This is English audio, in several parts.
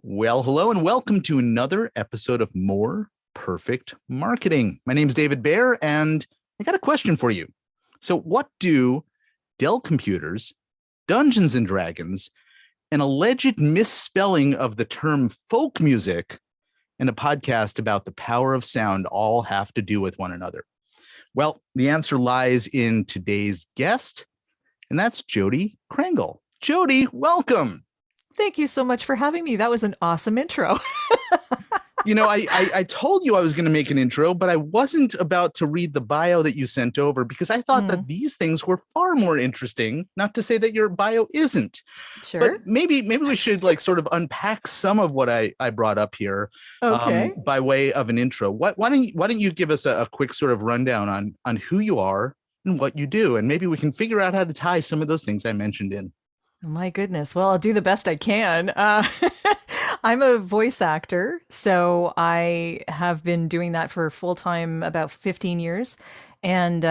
Well, hello and welcome to another episode of More Perfect Marketing. My name is David Baer, and I got a question for you. So, what do Dell computers, Dungeons and Dragons, an alleged misspelling of the term folk music, and a podcast about the power of sound all have to do with one another? Well, the answer lies in today's guest, and that's Jodi Krangle. Jodi, welcome. Thank you so much for having me. That was an awesome intro. I told you I was going to make an intro, but I wasn't about to read the bio that you sent over because I thought that these things were far more interesting. Not to say that your bio isn't, Sure. but maybe we should sort of unpack some of what I brought up here Okay. by way of an intro. Why don't you give us a quick sort of rundown on who you are and what you do, and maybe we can figure out how to tie some of those things I mentioned in. My goodness. Well, I'll do the best I can. I'm a voice actor, so I have been doing that for full time about 15 years. And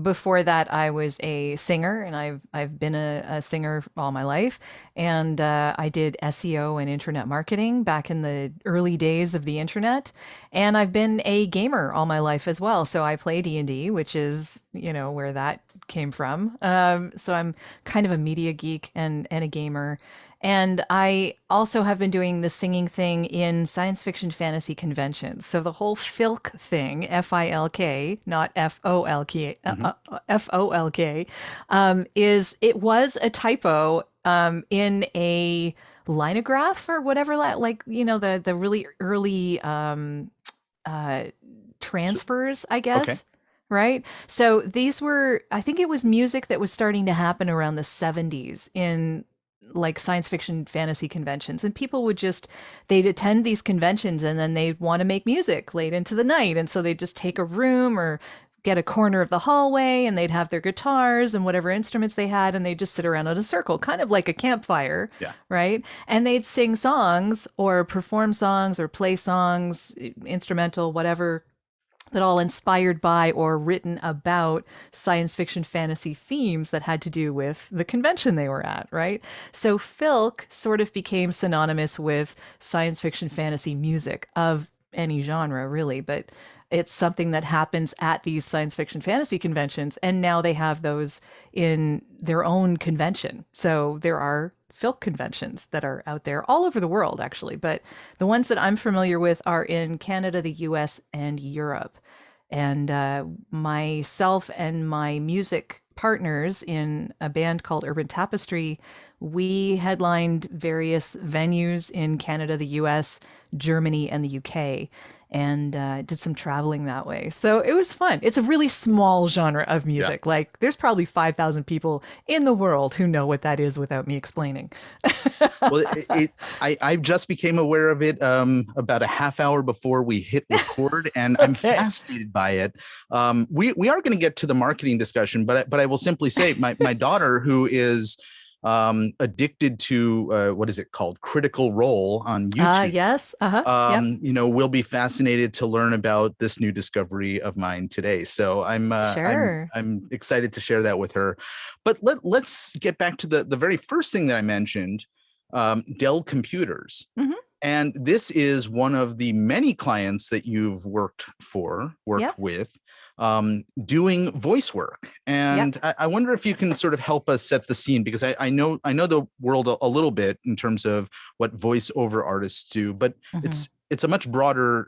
before that, I was a singer, and I've been a singer all my life. And I did SEO and internet marketing back in the early days of the internet. And I've been a gamer all my life as well. So I play D&D, which is, where that came from. So I'm kind of a media geek and a gamer. And I also have been doing the singing thing in science fiction fantasy conventions. So the whole filk thing, F-I-L-K, not F-O-L-K, F-O-L-K, it was a typo in a linograph or whatever, the really early transfers, I Okay. guess. Right. So these were, I think it was music that was starting to happen around the 70s in like science fiction fantasy conventions. And people they'd attend these conventions and then they'd want to make music late into the night. And so they'd just take a room or get a corner of the hallway and they'd have their guitars and whatever instruments they had. And they'd just sit around in a circle, kind of like a campfire. Yeah. Right. And they'd sing songs or perform songs or play songs, instrumental, whatever, but all inspired by or written about science fiction fantasy themes that had to do with the convention they were at, right? So filk sort of became synonymous with science fiction fantasy music of any genre, really, but it's something that happens at these science fiction fantasy conventions, and now they have those in their own convention. So there are filk conventions that are out there all over the world, actually. But the ones that I'm familiar with are in Canada, the US, and Europe. And myself and my music partners in a band called Urban Tapestry, we headlined various venues in Canada, the US, Germany, and the UK, and did some traveling that way. So it was fun. It's a really small genre of Yeah. music. Like there's probably 5,000 people in the world who know what that is without me explaining. Well, I just became aware of it about a half hour before we hit record, and I'm Okay. fascinated by it. We are going to get to the marketing discussion, but I will simply say my daughter, who is addicted to what is it called, Critical Role on YouTube. Yes. Uh-huh. Yep. Will be fascinated to learn about this new discovery of mine today. So Sure. I'm excited to share that with her. But let's get back to the very first thing that I mentioned, Dell computers. Hmm. And this is one of the many clients that you've worked Yep. with, doing voice work. Yep. And I wonder if you can sort of help us set the scene, because I know the world a little bit in terms of what voiceover artists do, but Hmm. it's a much broader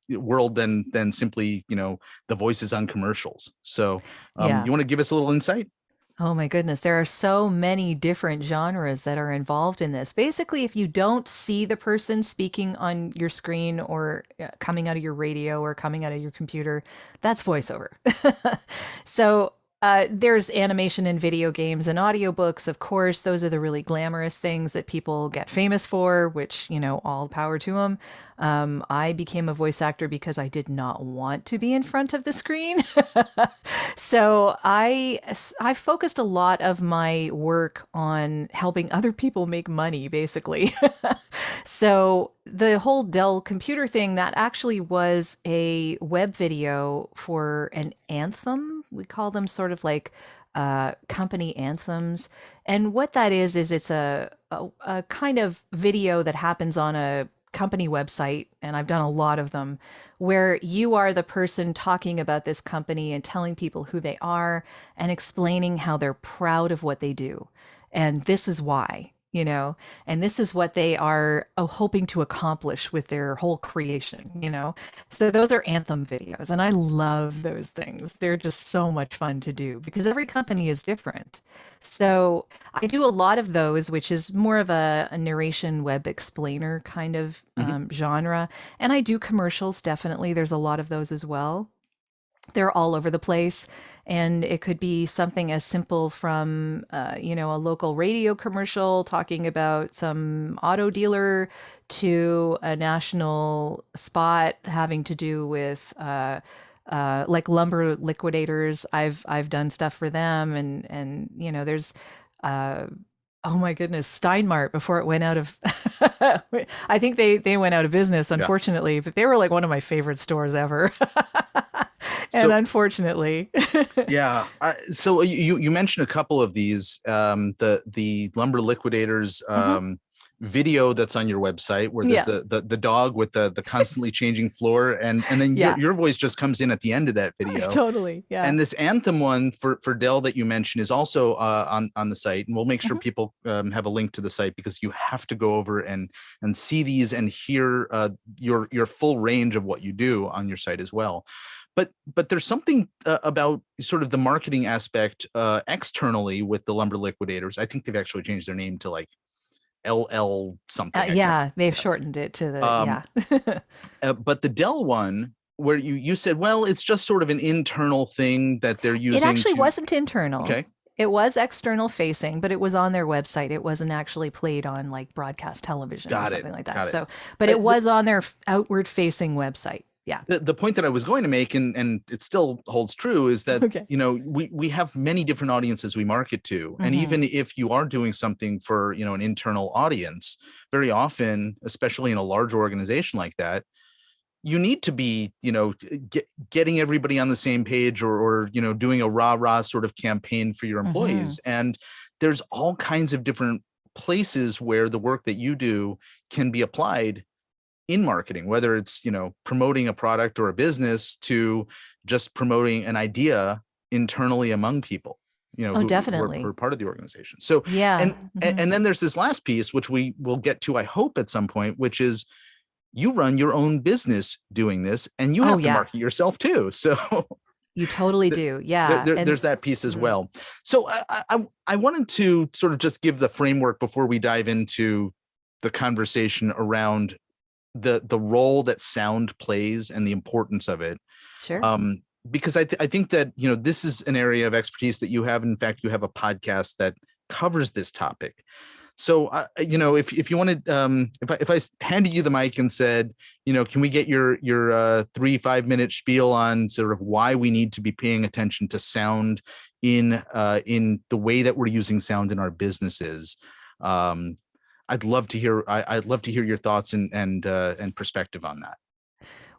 world than simply the voices on commercials. So Yeah. you want to give us a little insight? Oh my goodness. There are so many different genres that are involved in this. Basically, if you don't see the person speaking on your screen or coming out of your radio or coming out of your computer, that's voiceover. So there's animation in video games and audiobooks, of course. Those are the really glamorous things that people get famous for, which, all power to them. I became a voice actor because I did not want to be in front of the screen. So I focused a lot of my work on helping other people make money, basically. So the whole Dell computer thing, that actually was a web video for an anthem. We call them sort of like company anthems. And what that is it's a kind of video that happens on a company website, and I've done a lot of them, where you are the person talking about this company and telling people who they are and explaining how they're proud of what they do. And this is why, and this is what they are hoping to accomplish with their whole creation. So those are anthem videos, and I love those things. They're just so much fun to do because every company is different. So I do a lot of those, which is more of a narration web explainer kind of Mhm. genre. And I do commercials, definitely. There's a lot of those as well. They're all over the place. And it could be something as simple from, a local radio commercial talking about some auto dealer to a national spot having to do with like lumber liquidators. I've done stuff for them, and there's uh, oh my goodness, Steinmart before it went out of. I think they went out of business, Yeah. unfortunately, but they were like one of my favorite stores ever. And So unfortunately, yeah, so you mentioned a couple of these, the lumber liquidators Mhm. video that's on your website, where there's Yeah, the dog with the constantly changing floor, and then yeah, your voice just comes in at the end of that video. totally, yeah. And this anthem one for Dell that you mentioned is also on the site, and we'll make sure Mhm. people have a link to the site because you have to go over and see these and hear your full range of what you do on your site as well. But there's something about sort of the marketing aspect externally with the lumber liquidators. I think they've actually changed their name to like LL something. I can't. Yeah, they've shortened it to the Um, yeah. but the Dell one, where you said, well, it's just sort of an internal thing that they're It using actually to. wasn't internal. Okay, It was external facing, but it was on their website. It wasn't actually played on like broadcast television or got it, something like that. got it. So, but it was on their outward facing website. Yeah. The point that I was going to make, and it still holds true, is that Okay. we have many different audiences we market to, and Hmm. even if you are doing something for an internal audience, very often, especially in a large organization like that, you need to be getting everybody on the same page, or doing a rah sort of campaign for your Hmm. employees, and there's all kinds of different places where the work that you do can be applied in marketing, whether it's promoting a product or a business, to just promoting an idea internally among people Oh, who are definitely. part of the organization. So Yeah. and Hmm. and then there's this last piece, which we will get to, I hope, at some point, which is you run your own business doing this, and you Oh, have to yeah. market yourself too. So You totally do. Yeah. there's that piece as Mhm. well. So I wanted to sort of just give the framework before we dive into the conversation around the role that sound plays and the importance of it. Sure. Um, because I think that this is an area of expertise that you have. In fact, you have a podcast that covers this topic. So if you wanted, if I handed you the mic and said, can we get your 3-5 minute spiel on sort of why we need to be paying attention to sound in the way that we're using sound in our businesses. I'd love to hear your thoughts and perspective on that.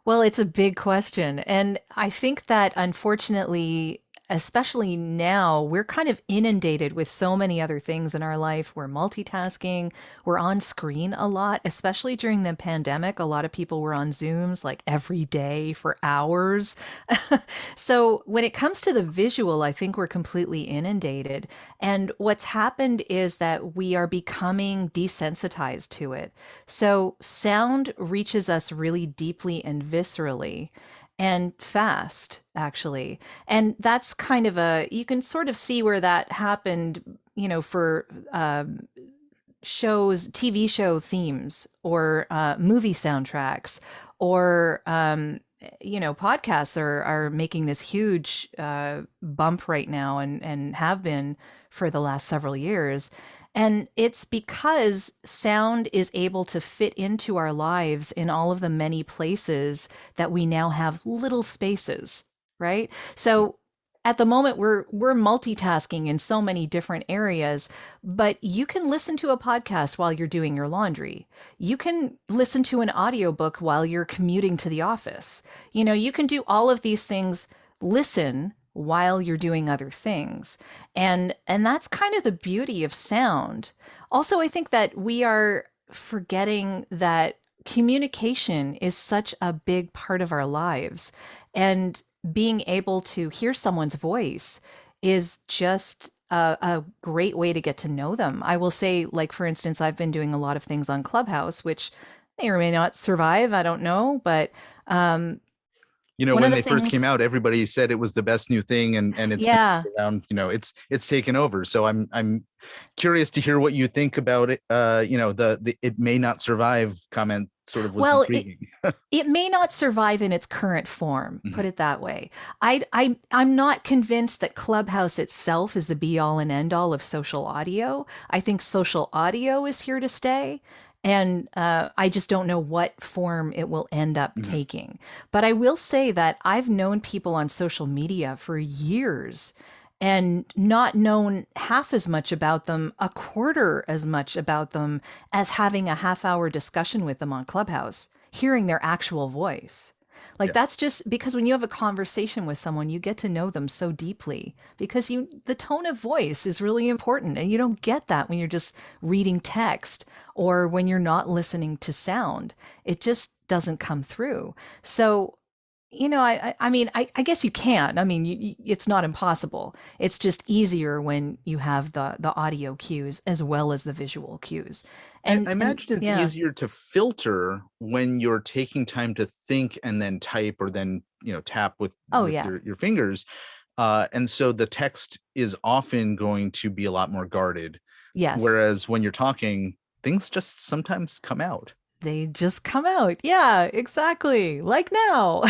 Well, it's a big question. And I think that unfortunately, especially now, we're kind of inundated with so many other things in our life. We're multitasking, we're on screen a lot, especially during the pandemic. A lot of people were on Zooms like every day for hours. So when it comes to the visual, I think we're completely inundated. And what's happened is that we are becoming desensitized to it. So sound reaches us really deeply and viscerally and fast, actually. And that's kind of you can sort of see where that happened, for shows, TV show themes, or movie soundtracks, or podcasts are making this huge bump right now, and have been for the last several years. And it's because sound is able to fit into our lives in all of the many places that we now have little spaces, right? So at the moment we're multitasking in so many different areas, but you can listen to a podcast while you're doing your laundry. You can listen to an audiobook while you're commuting to the office. You can do all of these things, listen while you're doing other things. And that's kind of the beauty of sound. Also, I think that we are forgetting that communication is such a big part of our lives. And being able to hear someone's voice is just a great way to get to know them. I will say, like, for instance, I've been doing a lot of things on Clubhouse, which may or may not survive. I don't know. But um, one of When the they first came things, out, everybody said it was the best new thing, and it's been yeah, around. It's taken over. So I'm curious to hear what you think about it. The it may not survive comment sort of was well, intriguing. it may not survive in its current form, put Mhm. it that way. I'm not convinced that Clubhouse itself is the be all and end all of social audio. I think social audio is here to stay. And I just don't know what form it will end up Mhm. taking. But I will say that I've known people on social media for years and not known half as much about them, a quarter as much about them as having a half-hour discussion with them on Clubhouse, hearing their actual voice. Like, Yeah. that's just because when you have a conversation with someone, you get to know them so deeply because the tone of voice is really important. And you don't get that when you're just reading text or when you're not listening to sound. It just doesn't come through. So, I mean, I guess you can. I mean, it's not impossible. It's just easier when you have the audio cues as well as the visual cues. I And imagine it's yeah. easier to filter when you're taking time to think and then type or then tap with Oh yeah. your fingers. And so the text is often going to be a lot more guarded. Yes. Whereas when you're talking, things just sometimes come out. They just come out. Yeah, exactly. Like now.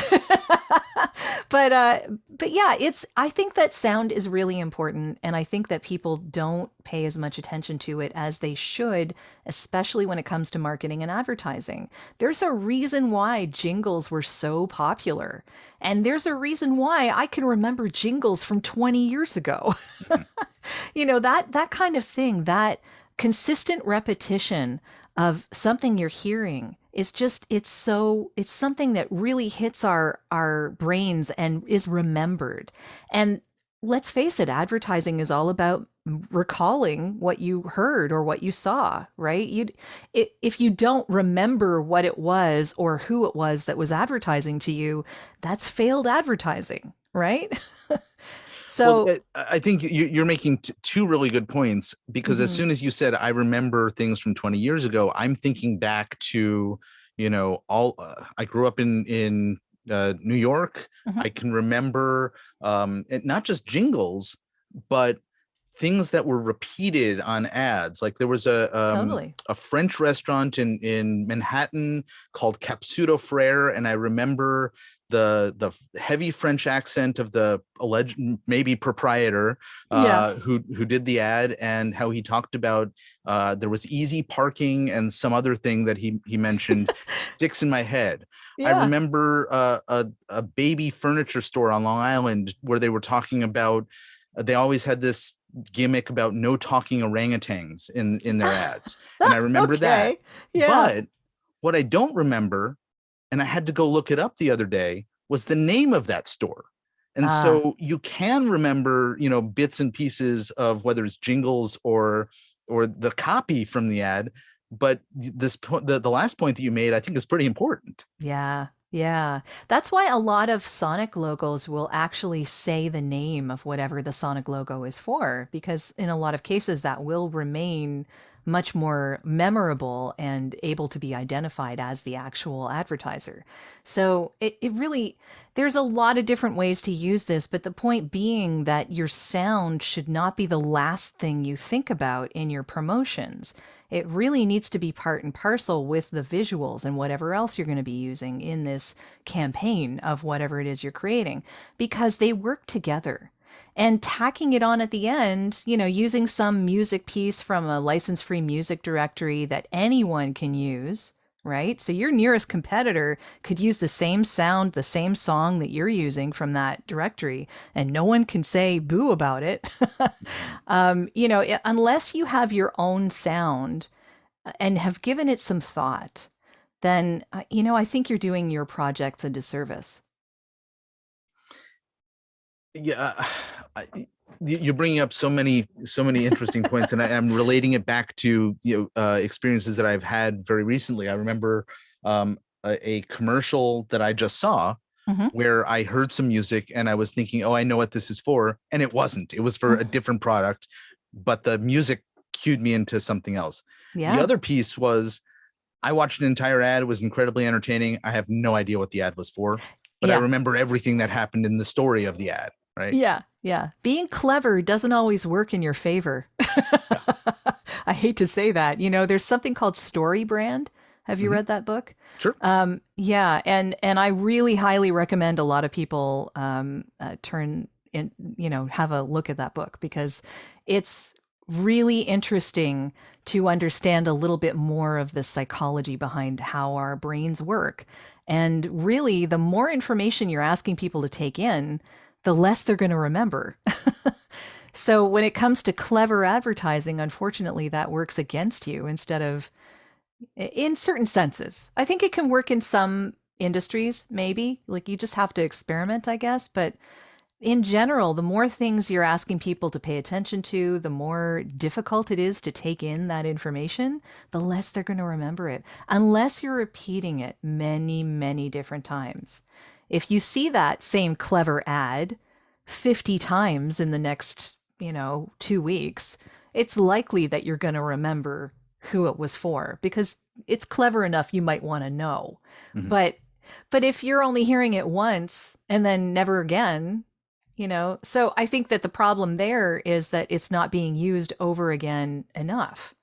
but uh but yeah, it's I think that sound is really important and I think that people don't pay as much attention to it as they should, especially when it comes to marketing and advertising. There's a reason why jingles were so popular. And there's a reason why I can remember jingles from 20 years ago. Mhm. That kind of thing, that consistent repetition of something you're hearing is just it's something that really hits our brains and is remembered. And let's face it, advertising is all about recalling what you heard or what you saw, right? If you don't remember what it was or who it was that was advertising to you, that's failed advertising, right? Well, So, I think you're making two really good points because as mhm, soon as you said, I remember things from 20 years ago, I'm thinking back to, I grew up in New York. mhm, I can remember not just jingles, but things that were repeated on ads. Like there was totally. a French restaurant in Manhattan called Capsuto Frere, and I remember the heavy French accent of the alleged maybe proprietor Yeah. who did the ad, and how he talked about there was easy parking and some other thing that he mentioned sticks in my head. I Yeah. remember a baby furniture store on Long Island where they were talking about they always had this gimmick about no talking orangutans in their ads, and I remember that. Okay. Yeah. But what I don't remember, and I had to go look it up the other day, was the name of that store. And Ah, so you can remember, bits and pieces of whether it's jingles or the copy from the ad, but the last point that you made, I think, is pretty important. yeah. Yeah. That's why a lot of Sonic logos will actually say the name of whatever the Sonic logo is for, because in a lot of cases that will remain much more memorable and able to be identified as the actual advertiser. So it really, there's a lot of different ways to use this, but the point being that your sound should not be the last thing you think about in your promotions. It really needs to be part and parcel with the visuals and whatever else you're going to be using in this campaign of whatever it is you're creating, because they work together. And tacking it on at the end, using some music piece from a license free music directory that anyone can use, right? So your nearest competitor could use the same sound, the same song that you're using from that directory, and no one can say boo about it. Unless you have your own sound and have given it some thought, then, I think you're doing your projects a disservice. Yeah, you're bringing up so many interesting points, and I'm relating it back to experiences that I've had very recently. I remember a commercial that I just saw Hmm. where I heard some music and I was thinking, oh, I know what this is for, and it wasn't. It was for a different product, but the music cued me into something else. The Yeah. other piece was I watched an entire ad. It was incredibly entertaining. I have no idea what the ad was for, but I Yeah. remember everything that happened in the story of the ad, right? Yeah. Yeah. Being clever doesn't always work in your favor. Yeah. I hate to say that. There's something called Story Brand. Have you Hmm. read that book? Sure. Yeah, and I really highly recommend a lot of people turn in, have a look at that book because it's really interesting to understand a little bit more of the psychology behind how our brains work. And really, the more information you're asking people to take in, the less they're going to remember. So when it comes to clever advertising, unfortunately, that works against you instead of in certain senses. I think it can work in some industries, maybe. Like you just have to experiment, I guess. But in general, the more things you're asking people to pay attention to, the more difficult it is to take in that information, the less they're going to remember it, unless you're repeating it many, many different times. If you see that same clever ad 50 times in the next, 2 weeks, it's likely that you're going to remember who it was for because it's clever enough you might want to know. Hmm. But if you're only hearing it once and then never again, so I think that the problem there is that it's not being used over again enough.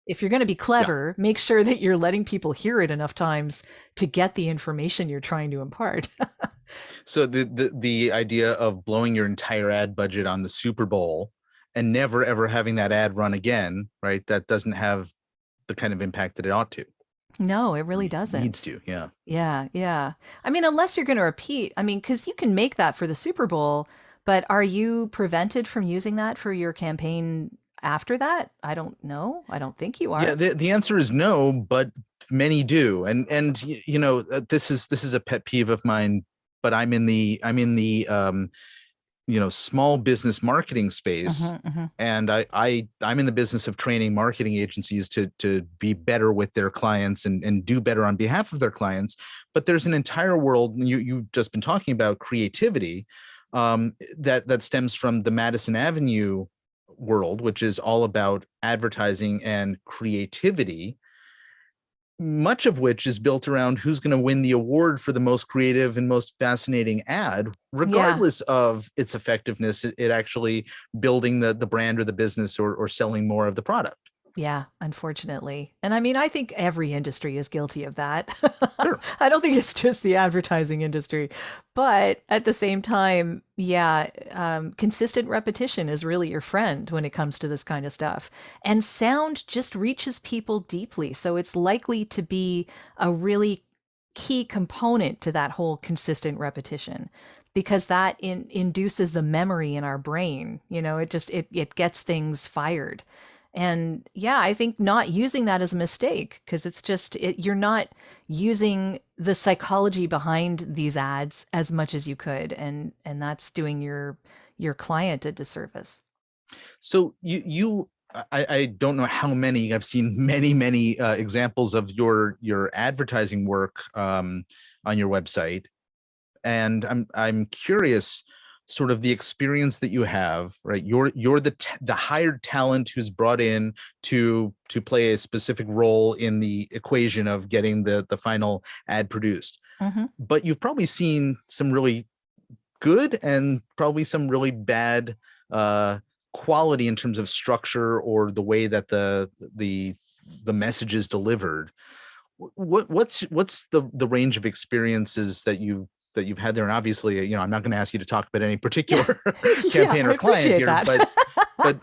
If you're going to be Yeah. clever, make sure that you're letting people hear it enough times to get the information you're trying to impart. So the idea of blowing your entire ad budget on the Super Bowl and never ever having that ad run again, right? That doesn't have the kind of impact that it ought to. No, it really It needs doesn't. to. Yeah. Yeah, yeah. I mean, unless you're going to repeat, I mean, because you can make that for the Super Bowl, but are you prevented from using that for your campaign after that? I don't know. I don't think you Yeah, are. the answer is no, but many do. And this is a pet peeve of mine, but I'm in the small business marketing space, Hmm. Hmm. and I'm in the business of training marketing agencies to be better with their clients and do better on behalf of their clients. But there's an entire world, and you've just been talking about creativity, that stems from the Madison Avenue world, which is all about advertising and creativity, much of which is built around who's going to win the award for the most creative and most fascinating ad, Yeah. regardless of its effectiveness, it actually building the brand or the business, or selling more of the product. Yeah, unfortunately. And I mean, I think every industry is guilty of that. Sure. I don't think it's just the advertising industry. But at the same time, yeah, consistent repetition is really your friend when it comes to this kind of stuff. And sound just reaches people deeply. So it's likely to be a really key component to that whole consistent repetition because that induces the memory in our brain. It gets things fired. And yeah, I think not using that is a mistake because you're not using the psychology behind these ads as much as you could, and that's doing your client a disservice. So I don't know how many. I've seen many examples of your advertising work on your website, and I'm curious, sort of the experience that you have, right? You're the hired talent who's brought in to play a specific role in the equation of getting the final ad produced. Hmm. But you've probably seen some really good and probably some really bad uh quality in terms of structure or the way that the message is delivered. What's the range of experiences that you've had there? And obviously, I'm not going to ask you to talk about any particular Yeah, campaign I or client appreciate here, that. but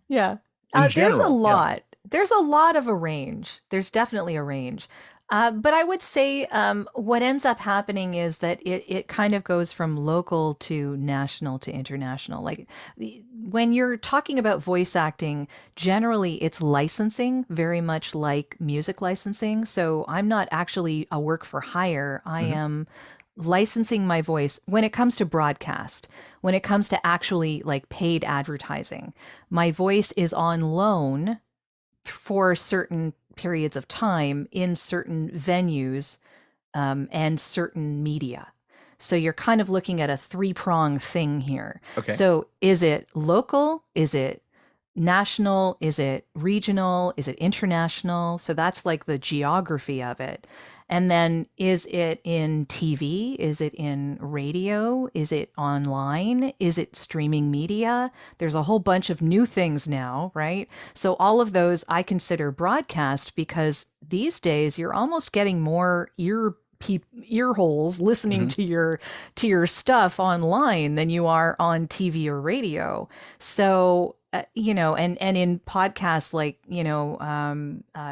Yeah. in There's a general, yeah. lot. There's a lot of a range. There's definitely a range. But I would say what ends up happening is that it kind of goes from local to national to international. Like when you're talking about voice acting, generally it's licensing, very much like music licensing. So I'm not actually a work for hire. I Hmm. am licensing my voice when it comes to broadcast, when it comes to actually like paid advertising. My voice is on loan for certain periods of time in certain venues and certain media. So you're kind of looking at a three-prong thing here. Okay. So is it local? Is it national? Is it regional? Is it international? So that's like the geography of it. And then is it in TV? Is it in radio? Is it online? Is it streaming media? There's a whole bunch of new things now, right? So all of those I consider broadcast because these days you're almost getting more ear holes listening Hmm. to your stuff online than you are on TV or radio. So and in podcasts like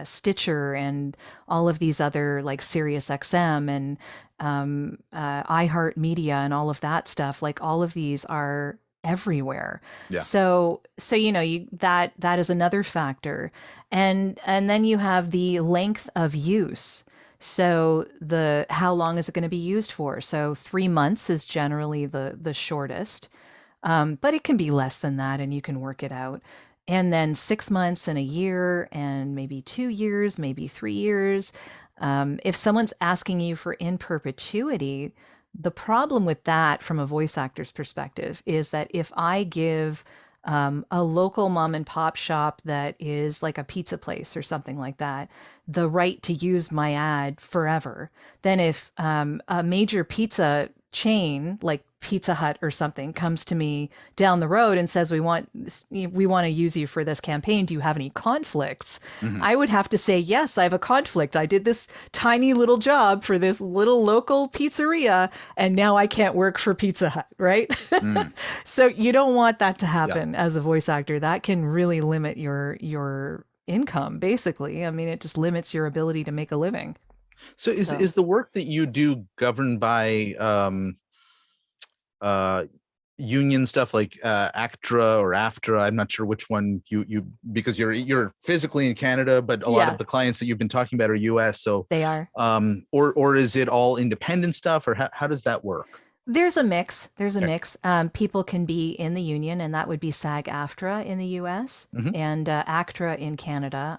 Stitcher and all of these other like Sirius XM and iHeartMedia and all of that stuff, like all of these are everywhere. Yeah. So that is another factor, and then you have the length of use. So the how long is it going to be used for? So 3 months is generally the shortest, but it can be less than that, and you can work it out. And then 6 months and a year, and maybe 2 years, maybe 3 years. If someone's asking you for in perpetuity, the problem with that from a voice actor's perspective is that if I give a local mom and pop shop that is like a pizza place or something like that, the right to use my ad forever. Then if a major pizza chain like Pizza Hut or something comes to me down the road and says we want to use you for this campaign, do you have any conflicts? Hmm. I would have to say yes, I have a conflict. I did this tiny little job for this little local pizzeria and now I can't work for Pizza Hut, right? Mm. So you don't want that to Yeah. happen as a voice actor. That can really limit your income, basically. I mean, it just limits your ability to make a living. So So is the work that you do governed by uh union stuff like ACTRA or AFTRA? I'm not sure which one you because you're physically in Canada, but a lot yeah, of the clients that you've been talking about are US. So they are. or is it all independent stuff, or how does that work? There's a mix. There's a Okay. mix. People can be in the union, and that would be SAG-AFTRA in the U.S. Hmm. and ACTRA in Canada.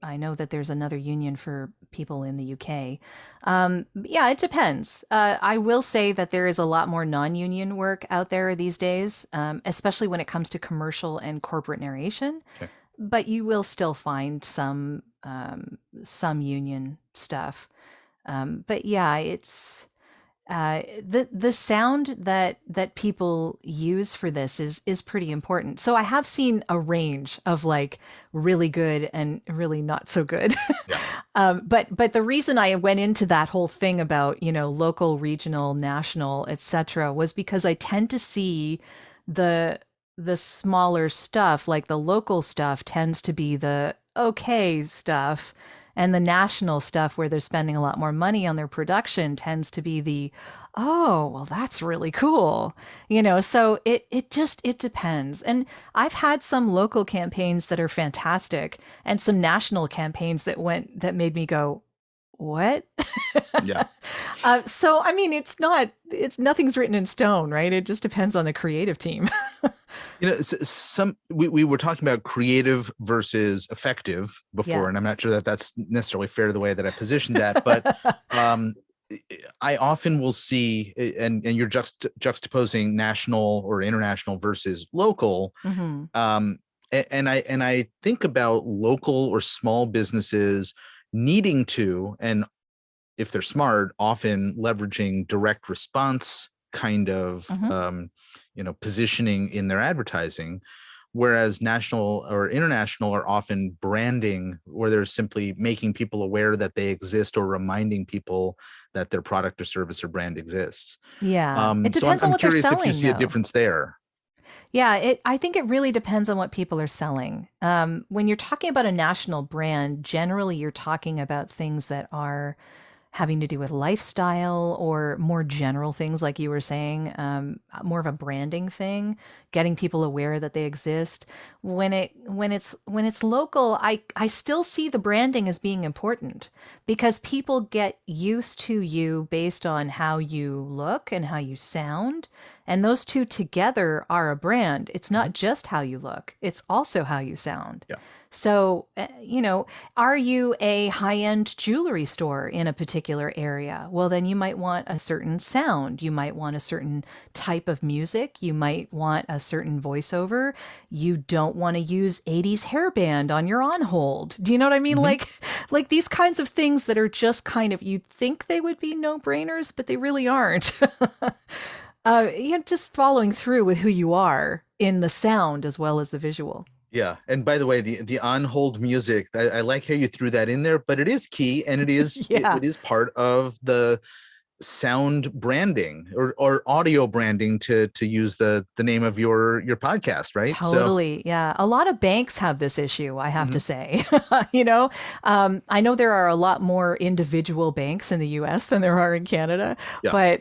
I know that there's another union for people in the UK. Yeah, it depends. I will say that there is a lot more non-union work out there these days, especially when it comes to commercial and corporate narration. Okay. But you will still find some union stuff. But yeah, it's the sound that people use for this is pretty important. So I have seen a range of like really good and really not so good. Yeah. But the reason I went into that whole thing about local, regional, national, etc., was because I tend to see the the smaller stuff, like the local stuff, tends to be the okay stuff. And the national stuff, where they're spending a lot more money on their production, tends to be the, oh, well, that's really cool. So it depends. And I've had some local campaigns that are fantastic and some national campaigns that made me go, what? Yeah. So I mean, it's nothing's written in stone, right? It just depends on the creative team. Some we were talking about creative versus effective before, Yeah. and I'm not sure that that's necessarily fair the way that I positioned that, but um, I often will see, and you're juxtaposing national or international versus local, Hmm. and I think about local or small businesses needing to, and if they're smart, often leveraging direct response kind of Hmm. positioning in their advertising, whereas national or international are often branding, where they're simply making people aware that they exist or reminding people that their product or service or brand exists. Yeah. It So I'm, depends on I'm what they're curious if you selling, see a though. difference there. Yeah, I think it really depends on what people are selling. When you're talking about a national brand, generally you're talking about things that are having to do with lifestyle or more general things like you were saying, more of a branding thing, getting people aware that they exist. When it's local, I still see the branding as being important because people get used to you based on how you look and how you sound. And those two together are a brand. It's Mhm. not just how you look, it's also how you sound. Yeah. So, are you a high end jewelry store in a particular area? Well, then you might want a certain sound. You might want a certain type of music. You might want a certain voiceover. You don't want to use 80s hairband on your on hold. Do you know what I mean? Hmm. Like these kinds of things that are just kind of, you'd think they would be no brainers, but they really aren't. Just following through with who you are in the sound as well as the visual. Yeah. And by the way, the on hold music, I like how you threw that in there, but it is key and Yeah. it is part of the sound branding or audio branding to use the name of your podcast, right? So Totally. Yeah. A lot of banks have this issue, I have to mhm. say. I know there are a lot more individual banks in the US than there are in Canada, Yeah.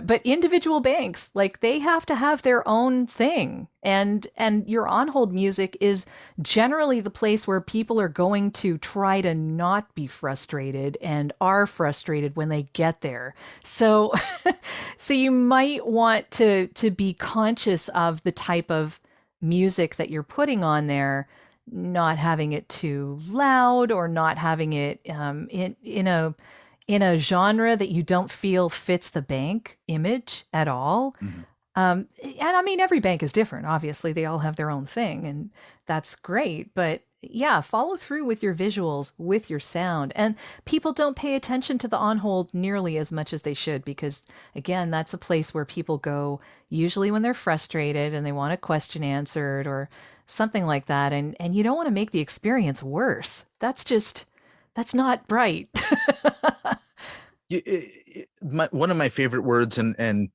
but individual banks, like they have to have their own thing. And your on-hold music is generally the place where people are going to try to not be frustrated and are frustrated when they get there. So so you might want to be conscious of the type of music that you're putting on there, not having it too loud or not having it in a genre that you don't feel fits the bank image at all. Mhm. And I mean, every bank is different. Obviously, they all have their own thing, and that's great. But yeah, follow through with your visuals, with your sound. And people don't pay attention to the on hold nearly as much as they should because, again, that's a place where people go usually when they're frustrated and they want a question answered or something like that. And you don't want to make the experience worse. That's not right. One of my favorite words, and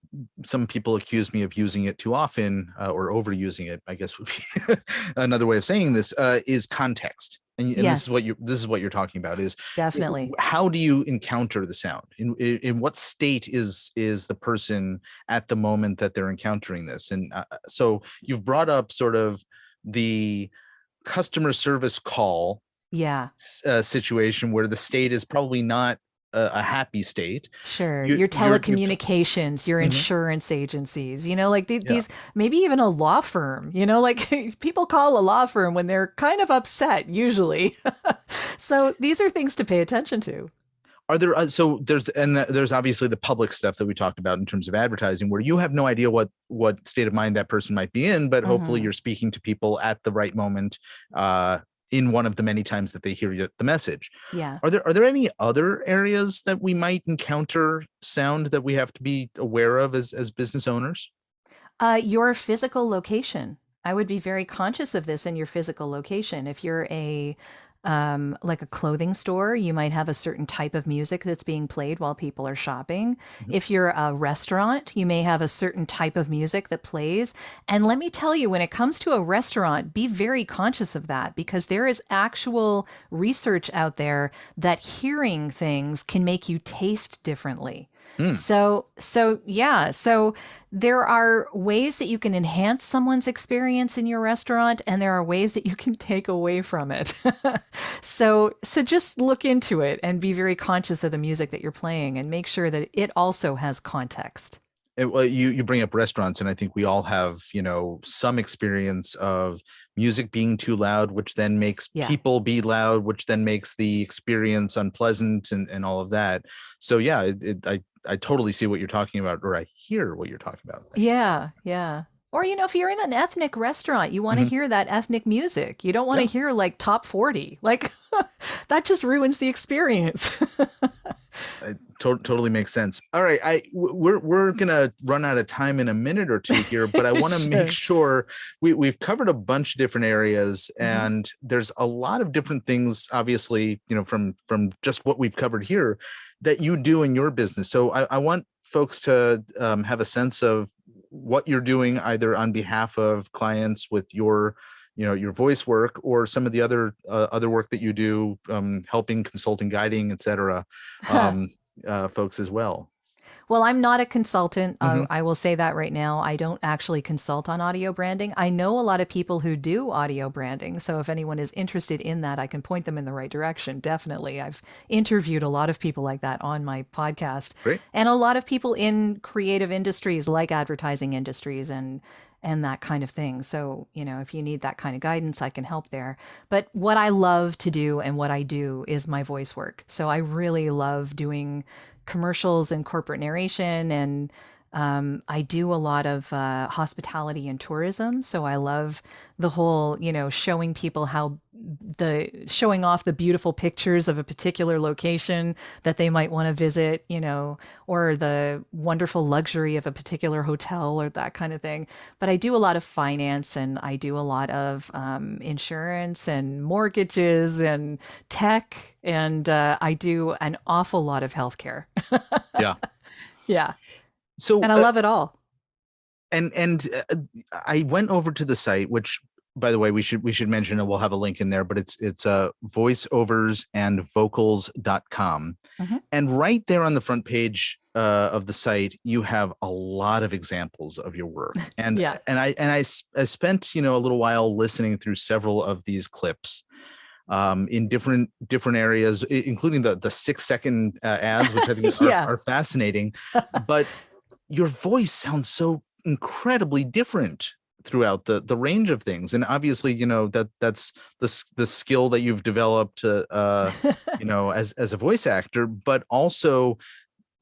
some people accuse me of using it too often or overusing it, I guess would be another way of saying this, is context. And Yes, this is what you're talking about is definitely. how do you encounter the sound? In what state is the person at the moment that they're encountering this? And so you've brought up sort of the customer service call Yeah. situation where the state is probably not a happy state. Sure. You Your you've telecommunications, your Mhm. insurance agencies, like Yeah. these, maybe even a law firm, like people call a law firm when they're kind of upset, usually. So these are things to pay attention to. Are there so there's obviously the public stuff that we talked about in terms of advertising where you have no idea what state of mind that person might be in, but hopefully Hmm. you're speaking to people at the right moment uh in one of the many times that they hear the message. Yeah. Are there any other areas that we might encounter sound that we have to be aware of as business owners? Your physical location. I would be very conscious of this in your physical location. If you're like a clothing store, you might have a certain type of music that's being played while people are shopping. Mhm. If you're a restaurant, you may have a certain type of music that plays. And let me tell you, when it comes to a restaurant, be very conscious of that because there is actual research out there that hearing things can make you taste differently. Hmm. So there are ways that you can enhance someone's experience in your restaurant, and there are ways that you can take away from it. So just look into it and be very conscious of the music that you're playing, and make sure that it also has context. Well, you bring up restaurants, and I think we all have, some experience of music being too loud, which then makes Yeah. people be loud, which then makes the experience unpleasant and all of that. So yeah, I totally see what you're talking about, or I hear what you're talking about, I should say. Yeah, yeah. Or, if you're in an ethnic restaurant, you want to Mhm. hear that ethnic music. You don't want to Yeah. hear like top 40. Like that just ruins the experience. It totally makes sense. All right, we're gonna run out of time in a minute or two here, but I want to make Sure. sure we've covered a bunch of different areas, Hmm. and there's a lot of different things, obviously, from just what we've covered here, that you do in your business. So I want folks to have a sense of what you're doing, either on behalf of clients with your voice work or some of the other work that you do, helping, consulting, guiding, etc. folks as well. Well, I'm not a consultant. Hmm. I will say that right now. I don't actually consult on audio branding. I know a lot of people who do audio branding. So if anyone is interested in that, I can point them in the right direction. Definitely. I've interviewed a lot of people like that on my podcast, Great. and a lot of people in creative industries like advertising industries and that kind of thing. So, if you need that kind of guidance, I can help there. But what I love to do and what I do is my voice work. So I really love doing commercials and corporate narration, and I do a lot of hospitality and tourism. So I love the whole, showing people showing off the beautiful pictures of a particular location that they might want to visit, or the wonderful luxury of a particular hotel or that kind of thing. But I do a lot of finance, and I do a lot of insurance and mortgages and tech. And I do an awful lot of healthcare. Yeah. Yeah. So, And I love it all. and I went over to the site, which, by the way, we should mention, and we'll have a link in there, but it's voiceoversandvocals.com. Mm-hmm. And right there on the front page of the site, you have a lot of examples of your work. And Yeah. I spent, a little while listening through several of these clips in different areas, including the 6-second ads, which I think Yeah. are fascinating. But your voice sounds so incredibly different throughout the range of things, and obviously that's the skill that you've developed as a voice actor, but also,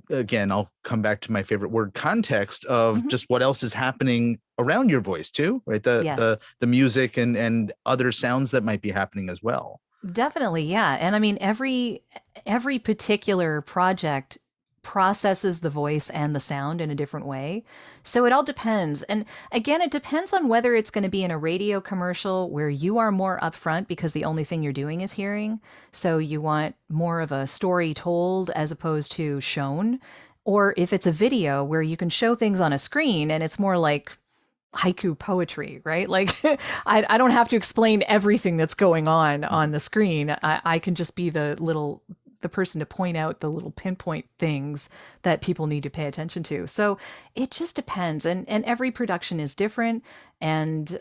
again, I'll come back to my favorite word, context of Mm-hmm. just what else is happening around your voice too, right? Yes. The music and other sounds that might be happening as well. Definitely, yeah. And I mean, every particular project processes the voice and the sound in a different way. So it all depends. And again, it depends on whether it's going to be in a radio commercial where you are more upfront because the only thing you're doing is hearing. So you want more of a story told as opposed to shown. Or if it's a video where you can show things on a screen and it's more like haiku poetry, right? Like I don't have to explain everything that's going on the screen. I can just be the person to point out the little pinpoint things that people need to pay attention to. So it just depends. And every production is different. And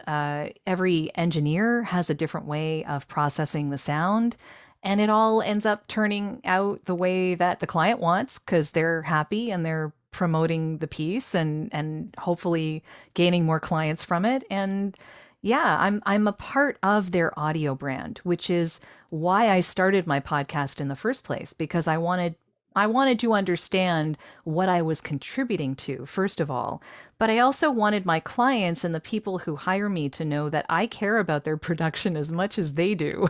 every engineer has a different way of processing the sound. And it all ends up turning out the way that the client wants because they're happy and they're promoting the piece and hopefully gaining more clients from it. And yeah, I'm a part of their audio brand, which is why I started my podcast in the first place, because I wanted to understand what I was contributing to, first of all. But I also wanted my clients and the people who hire me to know that I care about their production as much as they do.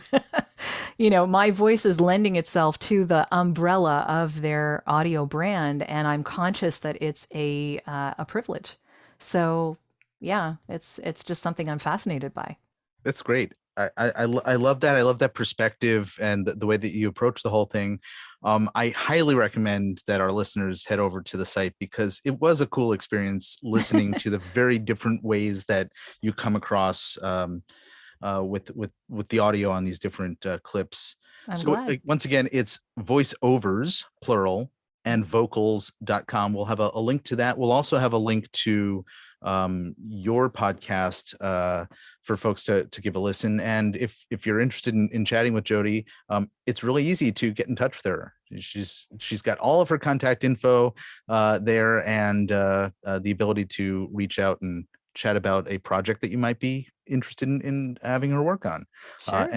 My voice is lending itself to the umbrella of their audio brand, and I'm conscious that it's a privilege. So yeah, it's just something I'm fascinated by. That's great. I love that. I love that perspective and the way that you approach the whole thing. I highly recommend that our listeners head over to the site because it was a cool experience listening to the very different ways that you come across with the audio on these different clips. I'm So glad. once again, it's voiceovers, plural, and vocals.com. We'll have a link to that. We'll also have a link to your podcast for folks to give a listen. And if you're interested in chatting with Jodi, it's really easy to get in touch with her. She's got all of her contact info there, and the ability to reach out and chat about a project that you might be interested in having her work on. Sure.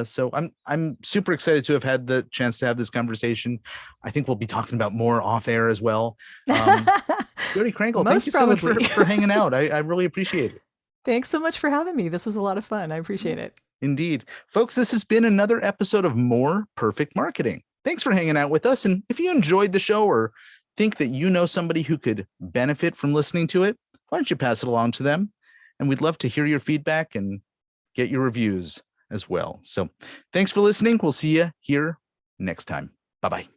So I'm super excited to have had the chance to have this conversation. I think we'll be talking about more off air as well. Jodi Krangle, thank you so much for hanging out. I really appreciate it. Thanks so much for having me. This was a lot of fun. I appreciate it. Indeed. Folks, this has been another episode of More Perfect Marketing. Thanks for hanging out with us. And if you enjoyed the show or think that you know somebody who could benefit from listening to it, why don't you pass it along to them? And we'd love to hear your feedback and get your reviews as well. So thanks for listening. We'll see you here next time. Bye-bye.